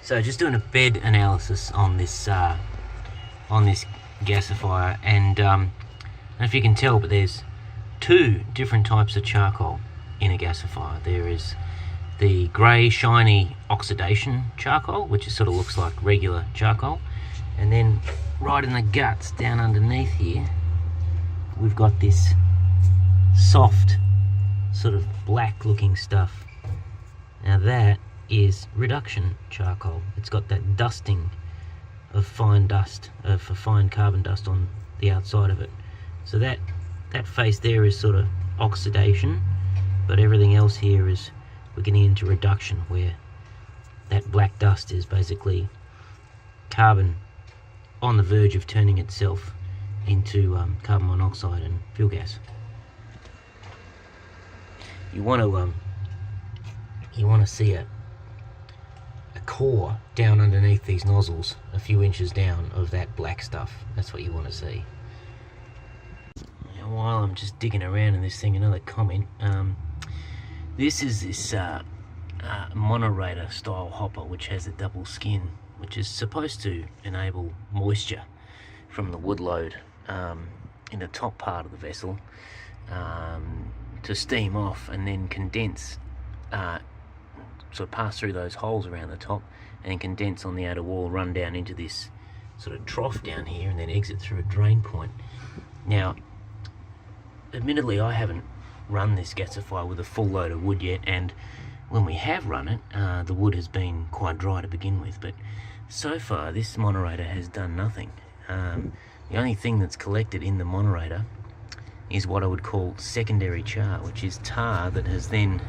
So just doing a bed analysis on this gasifier, and I don't know if you can tell, but there's two different types of charcoal in a gasifier. There is the grey shiny oxidation charcoal, which sort of looks like regular charcoal, and then right in the guts down underneath here we've got this soft sort of black looking stuff. Now that is reduction charcoal. It's got that dusting of fine dust, of fine carbon dust on the outside of it. So that face there is sort of oxidation, but everything else here is, we're getting into reduction, where that black dust is basically carbon on the verge of turning itself into carbon monoxide and fuel gas. You want to see a core down underneath these nozzles, a few inches down, of that black stuff. That's what you want to see. Now, while I'm just digging around in this thing, another comment. This is this monorator style hopper, which has a double skin, which is supposed to enable moisture from the wood load in the top part of the vessel to steam off and then condense, sort of pass through those holes around the top and then condense on the outer wall, run down into this sort of trough down here, and then exit through a drain point. Now, admittedly, I haven't run this gasifier with a full load of wood yet, and when we have run it, the wood has been quite dry to begin with, but so far this monorator has done nothing. The only thing that's collected in the monorator is what I would call secondary char, which is tar that has then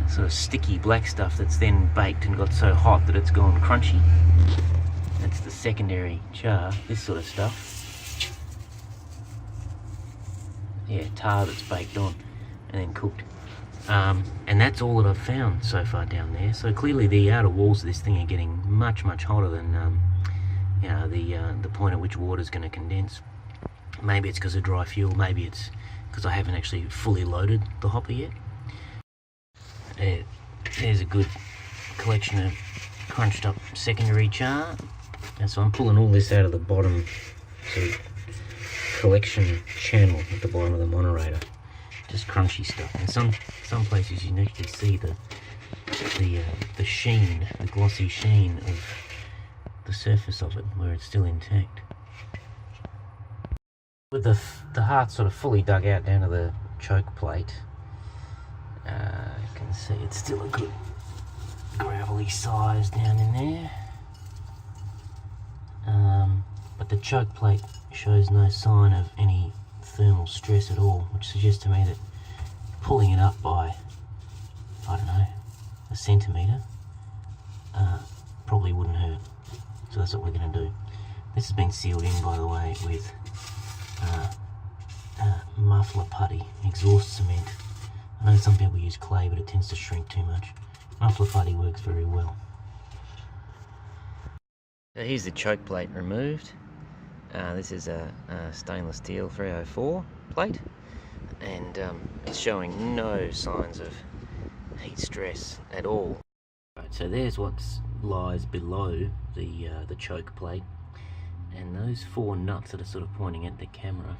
sort of sticky black stuff that's then baked and got so hot that it's gone crunchy. That's the secondary char, this sort of stuff. Yeah, tar that's baked on and then cooked. And that's all that I've found so far down there. So clearly the outer walls of this thing are getting much hotter than the point at which water is going to condense. Maybe it's because of dry fuel, maybe it's because I haven't actually fully loaded the hopper yet. There's a good collection of crunched up secondary char. And so I'm pulling all this out of the bottom sort of collection channel at the bottom of the monorator. Just crunchy stuff. And some places you can actually see the sheen, the glossy sheen of the surface of it, where it's still intact. With the heart sort of fully dug out down to the choke plate, you can see it's still a good gravelly size down in there. But the choke plate shows no sign of any thermal stress at all, which suggests to me that pulling it up by, I don't know, a centimetre probably wouldn't hurt. So that's what we're going to do. This has been sealed in, by the way, with muffler putty, exhaust cement. I know some people use clay, but it tends to shrink too much. Muffler putty works very well. So here's the choke plate removed. This is a stainless steel 304 plate, and it's showing no signs of heat stress at all. Right, so there's what lies below the choke plate, and those four nuts that are sort of pointing at the camera,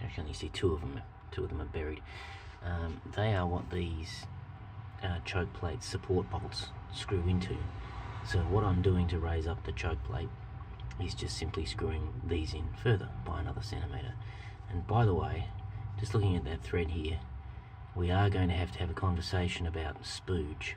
I can only see two of them are buried. They are what these choke plate support bolts screw into. So what I'm doing to raise up the choke plate is just simply screwing these in further by another centimetre. And by the way, just looking at that thread here, we are going to have a conversation about spooge.